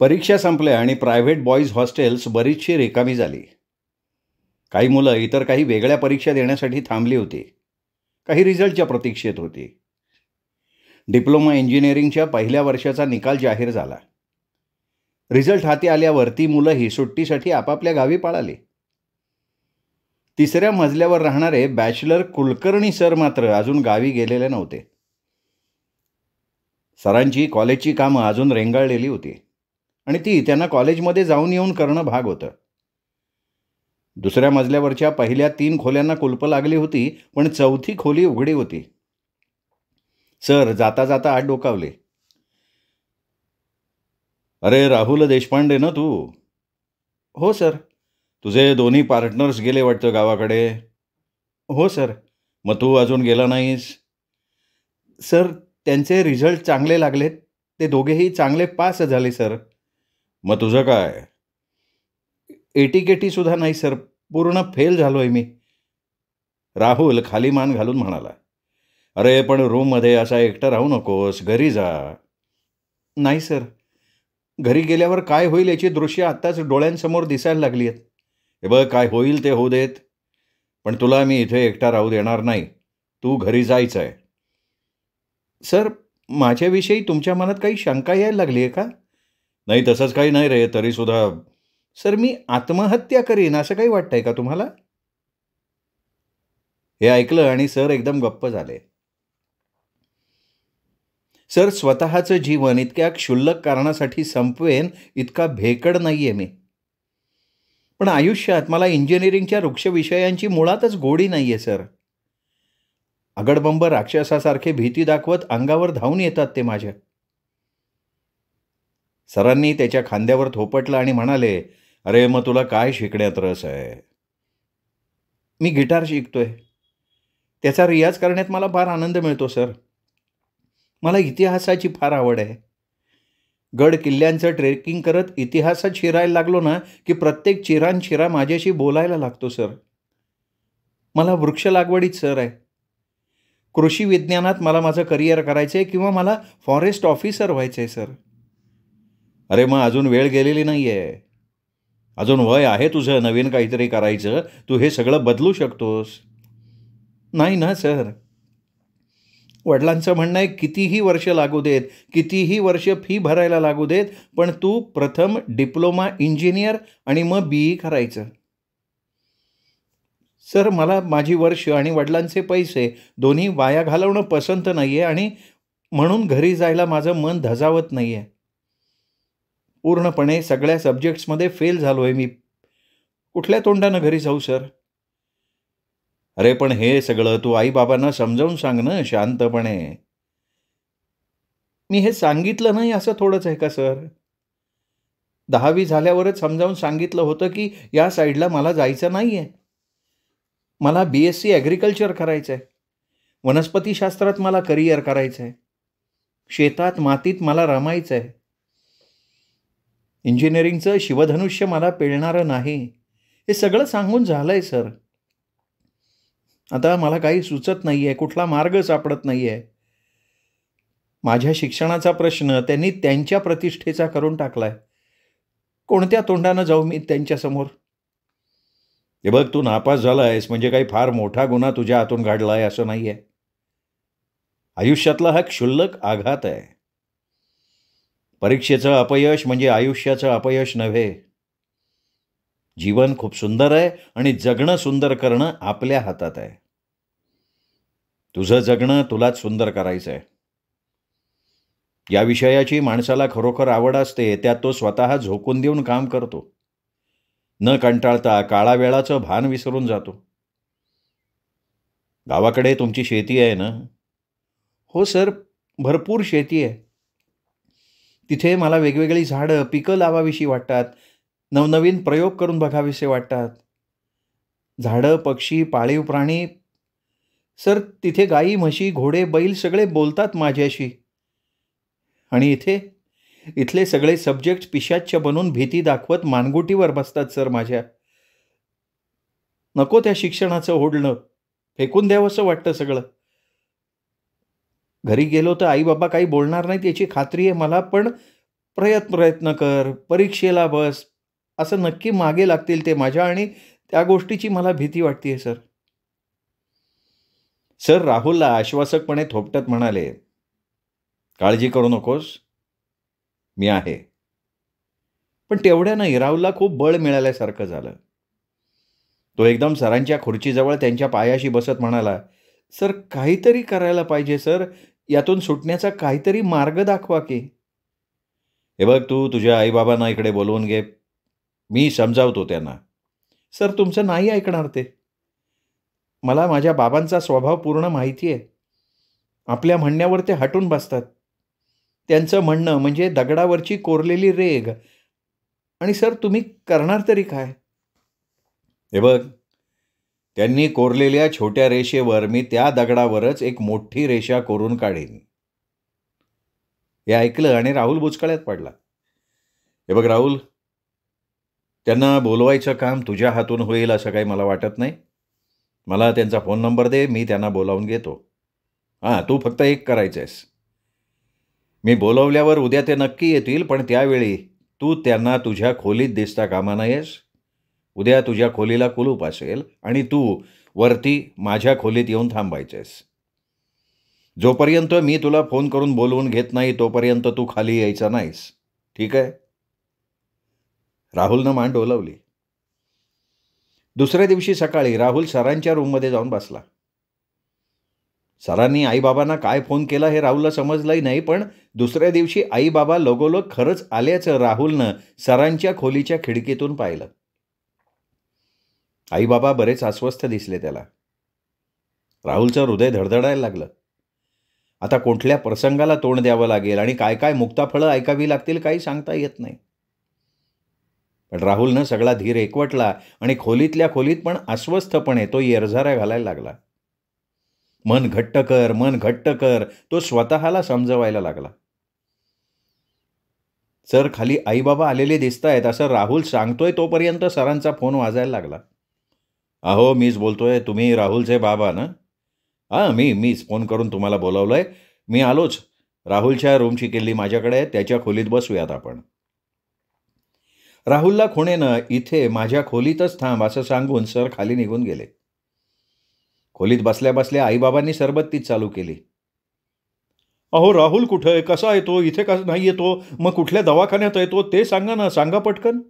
परीक्षा संपल्या आणि प्रायव्हेट बॉईज हॉस्टेल्स बरीचशी रिकामी झाली. काही मुलं इतर काही वेगळ्या परीक्षा देण्यासाठी थांबली होती. काही रिझल्टच्या प्रतीक्षेत होती. डिप्लोमा इंजिनिअरिंगच्या पहिल्या वर्षाचा निकाल जाहीर झाला. रिझल्ट हाती आल्यावर ती मुलंही सुट्टीसाठी आपापल्या गावी पळाली. तिसऱ्या मजल्यावर राहणारे बॅचलर कुलकर्णी सर मात्र अजून गावी गेलेले नव्हते. सरांची कॉलेजची कामं अजून रेंगाळलेली होती आणि ती त्यांना कॉलेजमध्ये जाऊन येऊन करणं भाग होतं. दुसऱ्या मजल्यावरच्या पहिल्या 3 खोल्यांना कुलपं लागली होती, पण चौथी खोली उघडी होती. सर जाता जाता आत डोकावले. "अरे राहुल देशपांडे ना तू?" "हो सर." "तुझे दोन्ही पार्टनर्स गेले वाटतं गावाकडे." "हो सर." "मग तू अजून गेला नाहीस?" "सर त्यांचे रिझल्ट चांगले लागलेत. ते दोघेही चांगले पास झाले सर." "मग तुझं काय?" "एटीकेटी सुद्धा नाही सर. पूर्ण फेल झालोय मी." राहुल खाली मान घालून म्हणाला, "अरे पण रूममध्ये असा एकटा राहू नकोस. घरी जा." "नाही सर. घरी गेल्यावर काय होईल याची दृश्य आत्ताच डोळ्यांसमोर दिसायला लागली आहेत." "हे बघ, काय होईल ते होऊ देत. पण तुला मी इथे एकटा राहू देणार नाही. तू घरी जायचं आहे." "सर माझ्याविषयी तुमच्या मनात काही शंका यायला लागली आहे का?" "नाही तसंच काही नाही रे. तरीसुद्धा." "सर मी आत्महत्या करीन असं काही वाटतंय का तुम्हाला?" हे ऐकलं आणि सर एकदम गप्प झाले. "सर स्वतःचं जीवन इतक्या क्षुल्लक कारणासाठी संपवेन इतका भेकड नाहीये मी. पण आयुष्यात मला इंजिनिअरिंगच्या वृक्ष विषयांची मुळातच गोडी नाहीये सर. आगडबंब राक्षसासारखे भीती दाखवत अंगावर धावून येतात ते माझ्या." सरांनी त्याच्या खांद्यावर थोपटलं आणि म्हणाले, "अरे मग तुला काय शिकण्यात रस आहे?" "मी गिटार शिकतोय. त्याचा रियाज करण्यात मला फार आनंद मिळतो सर. मला इतिहासाची फार आवड आहे. गड किल्ल्यांचं ट्रेकिंग करत इतिहासात शिरायला लागलो ना की प्रत्येक चिरानशिरा माझ्याशी बोलायला लागतो सर. मला वृक्ष लागवडीत सर आहे. कृषी विज्ञानात मला माझं करिअर करायचं आहे किंवा मला फॉरेस्ट ऑफिसर व्हायचं आहे सर." "अरे मग अजून वेळ गेलेली नाही आहे. अजून वय आहे तुझं नवीन काहीतरी करायचं. तू हे सगळं बदलू शकतोस." "नाही ना सर. वडिलांचं म्हणणं आहे कितीही वर्ष लागू देत, कितीही वर्ष फी भरायला लागू देत, पण तू प्रथम डिप्लोमा इंजिनियर आणि मग BE करायचं." "सर मला माझी वर्ष आणि वडिलांचे पैसे दोन्ही वाया घालवणं पसंत नाही आहे आणि म्हणून घरी जायला माझं मन धजावत नाही आहे. पूर्णपणे सगळ्या सब्जेक्ट्समध्ये फेल झालोय मी. कुठल्या तोंडानं घरी जाऊ सर?" "अरे पण हे सगळं तू आईबाबांना समजावून सांग ना शांतपणे." "मी हे सांगितलं नाही असं थोडंच आहे का सर? 10वी झाल्यावरच समजावून सांगितलं होतं की या साईडला मला जायचं नाही आहे. मला BSc ॲग्रिकल्चर करायचं आहे. वनस्पतीशास्त्रात मला करिअर करायचं आहे. शेतात मातीत मला रमायचं आहे. इंजिनिअरिंगचं शिवधनुष्य मला पेलणारं नाही. हे सगळं सांगून झालंय सर. आता मला काही सुचत नाही आहे. कुठला मार्ग सापडत नाही आहे. माझ्या शिक्षणाचा प्रश्न त्यांनी त्यांच्या प्रतिष्ठेचा करून टाकलाय. कोणत्या तोंडानं जाऊ मी त्यांच्यासमोर?" "हे बघ तू नापास झाला आहेस म्हणजे काही फार मोठा गुन्हा तुझ्या हातून घडला आहे असं नाही आहे. आयुष्यातला हा क्षुल्लक आघात आहे. परीक्षेचं अपयश म्हणजे आयुष्याचं अपयश नव्हे. जीवन खूप सुंदर आहे आणि जगणं सुंदर करणं आपल्या हातात आहे. तुझं जगणं तुलाच सुंदर करायचं आहे. या विषयाची माणसाला खरोखर आवड असते, त्यात तो स्वतः झोकून देऊन काम करतो. न कंटाळता काळावेळाचं भान विसरून जातो. गावाकडे तुमची शेती आहे ना?" "हो सर. भरपूर शेती आहे. तिथे मला वेगवेगळी झाडं, पिकं लावावीशी वाटतात. नवनवीन प्रयोग करून बघावेसे वाटतात. झाडं, पक्षी, पाळीव प्राणी. सर तिथे गाई, म्हशी, घोडे, बैल सगळे बोलतात माझ्याशी. आणि इथले सगळे सब्जेक्ट पिशाच्य बनून भीती दाखवत मानगुटीवर बसतात सर माझ्या. नको त्या शिक्षणाचं ओढणं. फेकून द्यावंसं वाटतं सगळं. घरी गेलो तर आई बाबा काही बोलणार नाहीत याची खात्री आहे मला, पण प्रयत्न कर, परीक्षेला बस, असं नक्की मागे लागतील ते माझ्या आणि त्या गोष्टीची मला भीती वाटते सर. सर राहुलला आश्वासकपणे थोपटत म्हणाले, "काळजी करू नकोस, मी आहे." पण तेवढ्यानं राहुलला खूप बळ मिळाल्यासारखं झालं. तो एकदम सरांच्या खुर्चीजवळ त्यांच्या पायाशी बसत म्हणाला, "सर काहीतरी करायला पाहिजे सर. यातून सुटण्याचा काहीतरी मार्ग दाखवा की." "हे बघ तू तुझ्या आईबाबांना इकडे बोलवून घे. मी समजावतो त्यांना." "सर तुमचं नाही ऐकणार ते. मला माझ्या बाबांचा स्वभाव पूर्ण माहिती आहे. आपल्या म्हणण्यावर ते हटून बसतात. त्यांचं म्हणणं म्हणजे दगडावरची कोरलेली रेघ. आणि सर तुम्ही करणार तरी काय?" "हे बघ, त्यांनी कोरलेल्या छोट्या रेषेवर मी त्या दगडावरच एक मोठी रेषा कोरून काढीन." हे ऐकलं आणि राहुल बुचकळ्यात पडला. "हे बघ राहुल, त्यांना बोलवायचं काम तुझ्या हातून होईल असं काही मला वाटत नाही. मला त्यांचा फोन नंबर दे, मी त्यांना बोलावून घेतो. हां, तू फक्त एक करायचं आहेस. मी बोलवल्यावर उद्या ते नक्की येतील, पण त्यावेळी तू त्यांना तुझ्या खोलीत दिसता कामा नयेस. उद्या तुझ्या खोलीला कुलूप असेल आणि तू वरती माझ्या खोलीत येऊन थांबायचेस. जोपर्यंत मी तुला फोन करून बोलवून घेत नाही, तोपर्यंत तू खाली यायचा नाहीस. ठीक आहे?" राहुलनं मान डोलावली. दुसऱ्या दिवशी सकाळी राहुल सरांच्या रूममध्ये जाऊन बसला. सरांनी आईबाबांना काय फोन केला हे राहुलला समजलंही नाही, पण दुसऱ्या दिवशी आईबाबा लगोलग खरंच आल्याचं राहुलनं सरांच्या खोलीच्या खिडकीतून पाहिलं. आईबाबा बरेच अस्वस्थ दिसले त्याला. राहुलचं हृदय धडधडायला लागलं. आता कुठल्या प्रसंगाला तोंड द्यावं लागेल आणि काय काय मुक्ताफळं ऐकावी लागतील काही सांगता येत नाही. पण राहुलनं सगळा धीर एकवटला आणि खोलीतल्या खोलीत पण अस्वस्थपणे तो येरझाऱ्या घालायला लागला. मन घट्ट कर, मन घट्ट कर, तो स्वतःला समजवायला लागला. "सर खाली आईबाबा आलेले दिसतायत," असं राहुल सांगतोय तोपर्यंत सरांचा फोन वाजायला लागला. "अहो मीच बोलतोय, तुम्ही राहुलचे बाबा ना?" "हां, मीच फोन करून तुम्हाला बोलावलंय. मी आलोच. राहुलच्या रूमची किल्ली माझ्याकडे आहे, त्याच्या खोलीत बसूयात आपण." राहुलला खुणेनं "इथे माझ्या खोलीतच थांब" असं सांगून सर खाली निघून गेले. खोलीत बसल्या बसल्या आईबाबांनी सरबत्तीच चालू केली. "अहो राहुल कुठं आहे? कसा येतो? इथे कसं नाही येतो? मग कुठल्या दवाखान्यात येतो? ते सांगा ना, सांगा पटकन."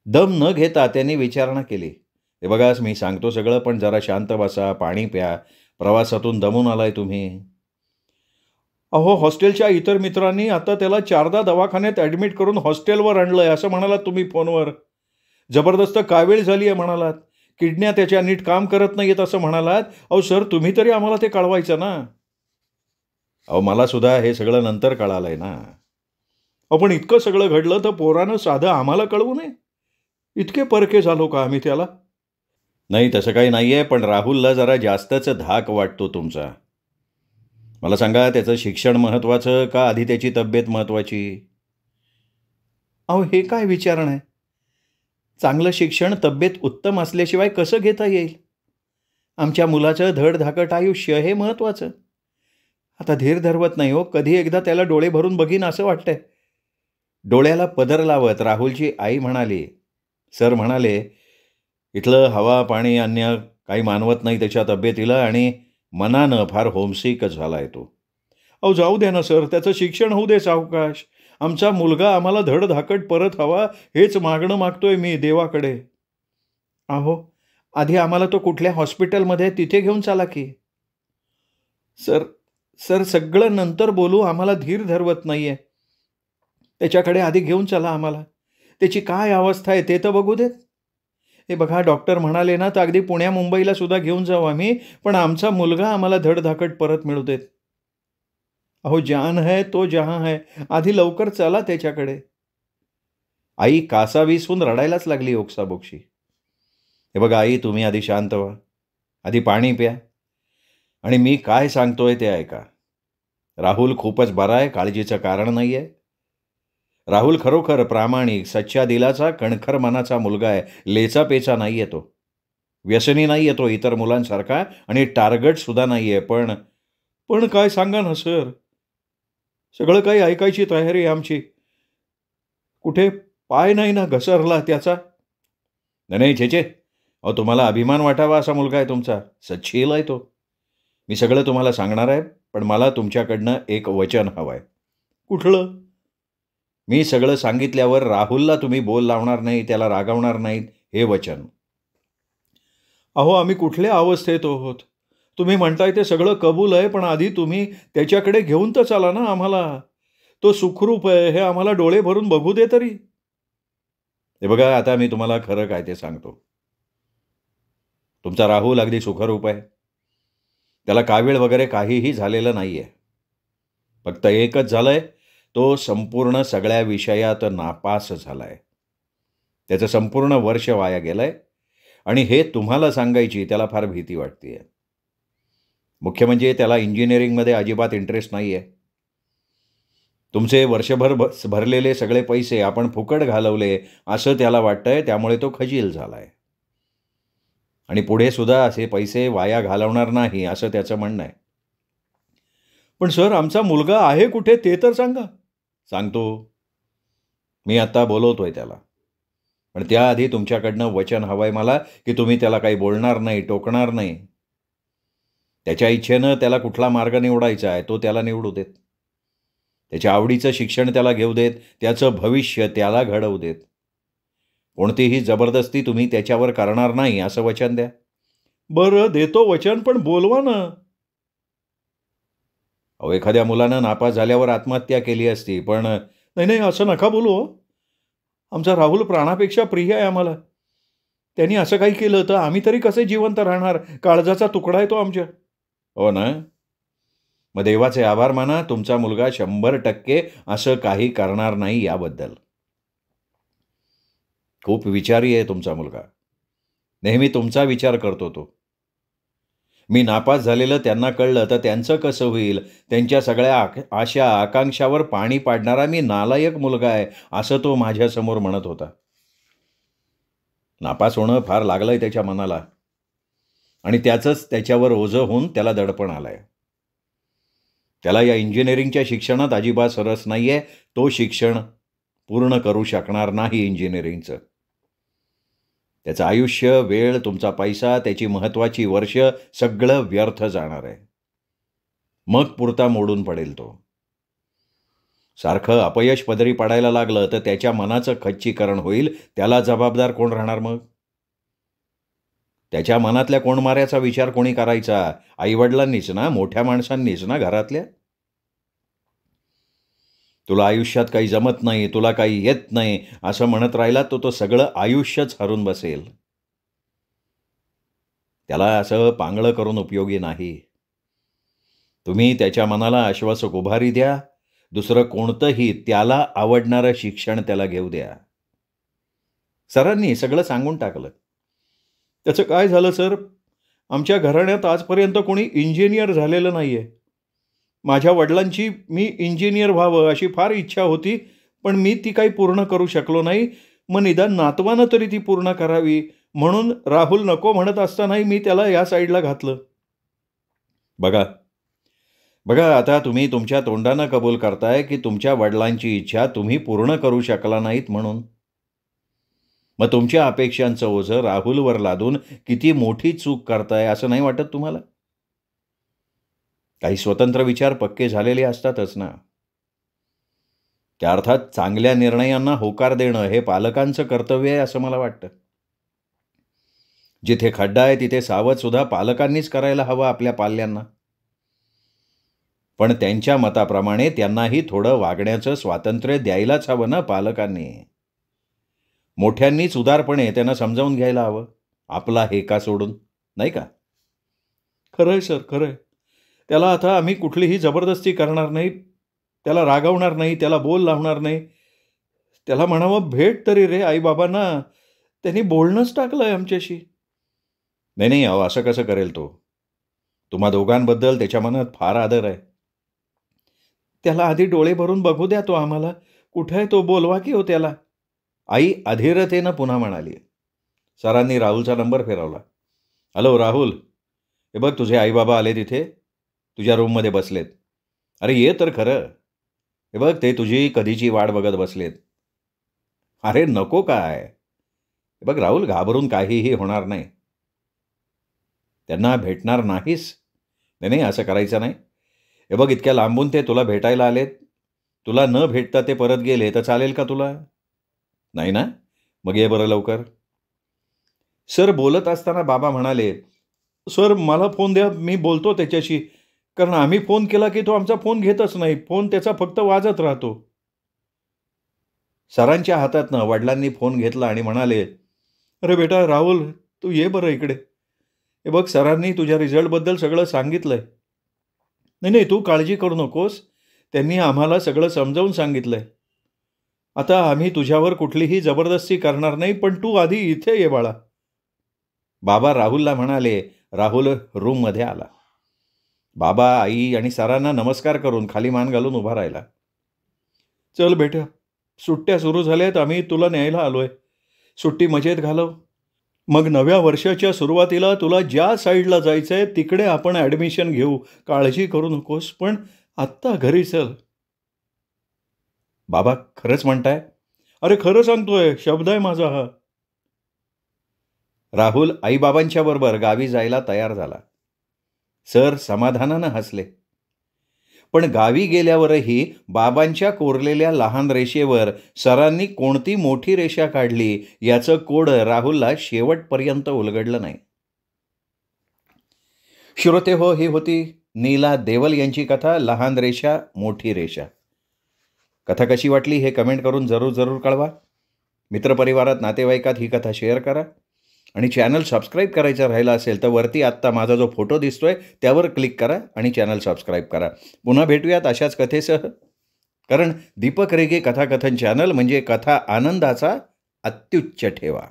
दम न घेता त्यांनी विचारणा केली. "हे बघा मी सांगतो सगळं, पण जरा शांत बसा, पाणी प्या. प्रवासातून दमून आलाय तुम्ही." "अहो हॉस्टेलच्या इतर मित्रांनी आता त्याला 4दा दवाखान्यात ॲडमिट करून हॉस्टेलवर आणलंय असं म्हणालात तुम्ही फोनवर. जबरदस्त कावीळ झाली आहे म्हणालात. किडन्या त्याच्या नीट काम करत नाहीयेत असं म्हणालात. अहो सर तुम्ही तरी आम्हाला ते कळवायचं ना." "अहो मला सुद्धा हे सगळं नंतर कळालंय ना." "अहो पण इतकं सगळं घडलं तर पोरानं साधं आम्हाला कळवू नये? इतके परके झालो का आम्ही त्याला?" "नाही तसं काही नाही आहे, पण राहुलला जरा जास्तच धाक वाटतो तुमचा. मला सांगा त्याचं शिक्षण महत्त्वाचं का आधी त्याची तब्येत महत्त्वाची?" "अहो हे काय विचारण आहे? चांगलं शिक्षण, तब्येत उत्तम असल्याशिवाय कसं घेता येईल? आमच्या मुलाचं धडधाकट आयुष्य हे महत्त्वाचं. आता धीर धरवत नाही हो. कधी एकदा त्याला डोळे भरून बघीन असं वाटतंय." डोळ्याला पदर लावत राहुलची आई म्हणाली. सर म्हणाले, "इथलं हवा, पाणी, अन्न काही मानवत नाही त्याच्या तब्येतीला आणि मनानं फार होमसिक झालाय तो." "अहो जाऊ द्या ना सर, त्याचं शिक्षण होऊ दे सावकाश. आमचा मुलगा आम्हाला धडधाकट परत हवा हेच मागणं मागतोय मी देवाकडे." "अहो आधी आम्हाला तो कुठल्या हॉस्पिटलमध्ये तिथे घेऊन चाला की." "सर सर सगळं नंतर बोलू, आम्हाला धीर धरवत नाहीये. त्याच्याकडे आधी घेऊन चला आम्हाला. त्याची काय अवस्था आहे ते तर बघू देत." "हे बघा डॉक्टर म्हणाले ना तर अगदी पुण्या मुंबईला सुद्धा घेऊन जाऊ आम्ही, पण आमचा मुलगा आम्हाला धडधाकट परत मिळू देत." "अहो जान है तो जहां है, आधी लवकर चला त्याच्याकडे." आई कासावीसून रडायलाच लागली ओक्साबोक्शी. "हे बघा आई तुम्ही आधी शांत व्हा. आधी पाणी प्या आणि मी काय सांगतोय ते ऐका. राहुल खूपच बरा आहे, काळजीचं कारण नाही आहे. राहुल खरोखर प्रामाणिक, सच्च्या दिलाचा, कणखर मनाचा मुलगा आहे. लेचापेचा नाही आहे तो. व्यसनी नाही आहे तो इतर मुलांसारखा आणि टार्गेट सुद्धा नाही आहे. पण काय सांगा ना सर." सगळं काही ऐकायची तयारी आहे आमची. कुठे पाय नाही ना घसरला त्याचा? नाही, नाही, छे, अहो तुम्हाला अभिमान वाटावा असा मुलगा आहे तुमचा. सच्छील आहे तो. मी सगळं तुम्हाला सांगणार आहे, पण मला तुमच्याकडनं एक वचन हवं आहे. कुठलं? मी सगळं सांगितल्यावर राहुलला तुम्ही बोल लावणार नाही, त्याला रागावणार नाहीत, हे वचन. अहो आम्ही कुठल्या अवस्थेत आहोत? तुम्ही म्हणताय ते सगळं कबूल आहे, पण आधी तुम्ही त्याच्याकडे घेऊन तर चला ना आम्हाला. तो सुखरूप आहे हे आम्हाला डोळे भरून बघू दे तरी. हे बघा, आता मी तुम्हाला खरं काय ते सांगतो. तुमचा राहुल अगदी सुखरूप आहे. त्याला कावीळ वगैरे काहीही झालेलं नाहीये. फक्त एकच झालंय, तो संपूर्ण सगळ्या विषयात नापास झालाय. त्याचं संपूर्ण वर्ष वाया गेलंय आणि हे तुम्हाला सांगायची त्याला फार भीती वाटतेय. मुख्य म्हणजे त्याला इंजिनिअरिंगमध्ये अजिबात इंटरेस्ट नाहीये. तुमचे वर्षभर भरलेले सगळे पैसे आपण फुकट घालवले असं त्याला वाटतंय, त्यामुळे तो खजील झालाय. आणि पुढे सुद्धा असे पैसे वाया घालवणार नाही असं त्याचं म्हणणं आहे. पण सर आमचा मुलगा आहे कुठे ते तर सांगा. सांगतो. मी आता बोलवतोय त्याला. पण त्याआधी तुमच्याकडनं वचन हवंय मला की तुम्ही त्याला काही बोलणार नाही, टोकणार नाही. त्याच्या इच्छेनं त्याला कुठला मार्ग निवडायचा आहे तो त्याला निवडू देत. त्याच्या आवडीचं शिक्षण त्याला घेऊ देत, त्याचं भविष्य त्याला घडवू देत. कोणतीही जबरदस्ती तुम्ही त्याच्यावर करणार नाही असं वचन द्या. बरं देतो वचन, पण बोलवा ना. अहो एखाद्या मुलानं नापास झाल्यावर आत्महत्या केली असती, पण नाही नाही असं नका बोलू हो. आमचा राहुल प्राणापेक्षा प्रिय आहे आम्हाला. त्यांनी असं काही केलं तर आम्ही तरी कसे जिवंत राहणार? काळजाचा तुकडा आहे तो आमच्या. हो ना? मग देवाचे आभार माना, तुमचा मुलगा 100% असं काही करणार नाही याबद्दल. खूप विचारी आहे तुमचा मुलगा. नेहमी तुमचा विचार करतो तो. मी नापास झालेलं त्यांना कळलं तर त्यांचं कसं होईल? त्यांच्या सगळ्या आशा आकांक्षावर पाणी पाडणारा मी नालायक मुलगा आहे असं तो माझ्यासमोर म्हणत होता. नापास होणं फार लागलंय त्याच्या मनाला आणि त्याचंच त्याच्यावर ओझं होऊन त्याला दडपण आलंय. त्याला या इंजिनिअरिंगच्या शिक्षणात अजिबात रस नाहीये. तो शिक्षण पूर्ण करू शकणार नाही इंजिनिअरिंगचं. त्याचं आयुष्य, वेळ, तुमचा पैसा, त्याची महत्त्वाची वर्ष सगळं व्यर्थ जाणार आहे. मग पुरता मोडून पडेल तो. सारखं अपयश पदरी पडायला लागलं तर त्याच्या मनाचं खच्चीकरण होईल. त्याला जबाबदार कोण राहणार मग? त्याच्या मनातल्या कोंडमाऱ्याचा विचार कोणी करायचा? आईवडिलांनीच ना, मोठ्या माणसांनीच ना घरातल्या. तुला आयुष्यात काही जमत नाही, तुला काही येत नाही असं म्हणत राहिला तो सगळं आयुष्यच हरून बसेल. त्याला असं पांगळं करून उपयोगी नाही. तुम्ही त्याच्या मनाला आश्वासक उभारी द्या. दुसरं कोणतंही त्याला आवडणारं शिक्षण त्याला घेऊ द्या. सरांनी सगळं सांगून टाकलं. त्याचं काय झालं सर? आमच्या घराण्यात आजपर्यंत कोणी इंजिनियर झालेलं नाहीये. माझ्या वडिलांची मी इंजिनियर व्हावं अशी फार इच्छा होती, पण मी ती काही पूर्ण करू शकलो नाही. मग निदान नातवानं तरी ती पूर्ण करावी म्हणून राहुल नको म्हणत असतानाही मी त्याला या साईडला घातलं. बघा बघा, आता तुम्ही तुमच्या तोंडानं कबूल करताय की तुमच्या वडिलांची इच्छा तुम्ही पूर्ण करू शकला नाहीत म्हणून. मग तुमच्या अपेक्षांचं ओझं राहुलवर लादून किती मोठी चूक करताय असं नाही वाटत तुम्हाला? काही स्वतंत्र विचार पक्के झालेले असतातच ना. त्या अर्थात चांगल्या निर्णयांना होकार देणं हे पालकांचं कर्तव्य आहे असं मला वाटतं. जिथे खड्डा आहे तिथे सावध सुद्धा पालकांनीच करायला हवं आपल्या पाल्यांना. पण त्यांच्या मताप्रमाणे त्यांनाही थोडं वागण्याचं स्वातंत्र्य द्यायलाच हवं ना पालकांनी. मोठ्यांनीच उदारपणे त्यांना समजावून घ्यायला हवं, आपला हेका सोडून, नाही का? खरंय सर, खरंय. त्याला आता आम्ही कुठलीही जबरदस्ती करणार नाही, त्याला रागवणार नाही, त्याला बोल लावणार नाही. त्याला म्हणावं भेट तरी रे आईबाबांना. त्यांनी बोलणंच टाकलंय आमच्याशी. नाही नाही, अहो असं कसं करेल तो? तुम्हा दोघांबद्दल त्याच्या मनात फार आदर आहे. त्याला आधी डोळे भरून बघू द्या तो आम्हाला. कुठे आहे तो? बोलवा की हो त्याला. आई अधीरतेनं पुन्हा म्हणाली. सरांनी राहुलचा नंबर फिरवला. हॅलो राहुल, हे बघ तुझे आईबाबा आले तिथे, तुझ्या रूममध्ये बसलेत. अरे ये तर खरं. हे बघ, ते तुझी कधीची वाट बघत बसलेत. अरे नको काय? हे बघ राहुल, घाबरून काहीही होणार नाही. त्यांना भेटणार नाहीस? नाही, नाही, असं करायचं नाही. हे बघ, इतक्या लांबून ते तुला भेटायला आलेत. तुला न भेटता ते परत गेले तर चालेल का तुला? नाही ना? मग ये बरं लवकर. सर बोलत असताना बाबा म्हणाले, सर मला फोन द्या, मी बोलतो त्याच्याशी. कारण आम्ही फोन केला की तो आमचा फोन घेतच नाही. फोन त्याचा फक्त वाजत राहतो. सरांच्या हातातनं वडिलांनी फोन घेतला आणि म्हणाले, अरे बेटा राहुल, तू ये बरं इकडे. हे बघ, सरांनी तुझ्या रिझल्टबद्दल सगळं सांगितलंय. नाही, नाही, तू काळजी करू नकोस. त्यांनी आम्हाला सगळं समजावून सांगितलंय. आता आम्ही तुझ्यावर कुठलीही जबरदस्ती करणार नाही, पण तू आधी इथे ये बाळा. बाबा राहुलला म्हणाले. राहुल रूममध्ये आला. बाबा, आई आणि सरांना नमस्कार करून खाली मान घालून उभा राहिला. चल बेटा, सुट्ट्या सुरू झाल्यात, आम्ही तुला न्यायला आलोय. सुट्टी मजेत घालव. मग नव्या वर्षाच्या सुरुवातीला तुला ज्या साईडला जायचंय तिकडे आपण ॲडमिशन घेऊ. काळजी करू नकोस, पण आत्ता घरी चल. बाबा खरंच म्हणताय? अरे खरं सांगतोय, शब्द आहे माझा हा. राहुल आईबाबांच्या बरोबर गावी जायला तयार झाला. सर समाधानानं हसले. पण गावी गेल्यावरही बाबांच्या कोरलेल्या लहान रेषेवर सरांनी कोणती मोठी रेषा काढली याचं कोड राहुलला शेवटपर्यंत उलगडलं नाही. श्रोते हो, ही होती नीला देवल यांची कथा, लहान रेषा मोठी रेषा. कथा कशी वाटली हे कमेंट करून जरूर कळवा. मित्रपरिवारात, नातेवाईकात ही कथा शेअर करा. आणि चॅनल सबस्क्राईब करायचं राहिलं असेल तर वरती आत्ता माझा जो फोटो दिसतोय त्यावर क्लिक करा आणि चॅनल सबस्क्राईब करा. पुन्हा भेटूयात अशाच कथेसह. कारण दीपक रेगे कथाकथन चॅनल म्हणजे कथा आनंदाचा अत्युच्च ठेवा.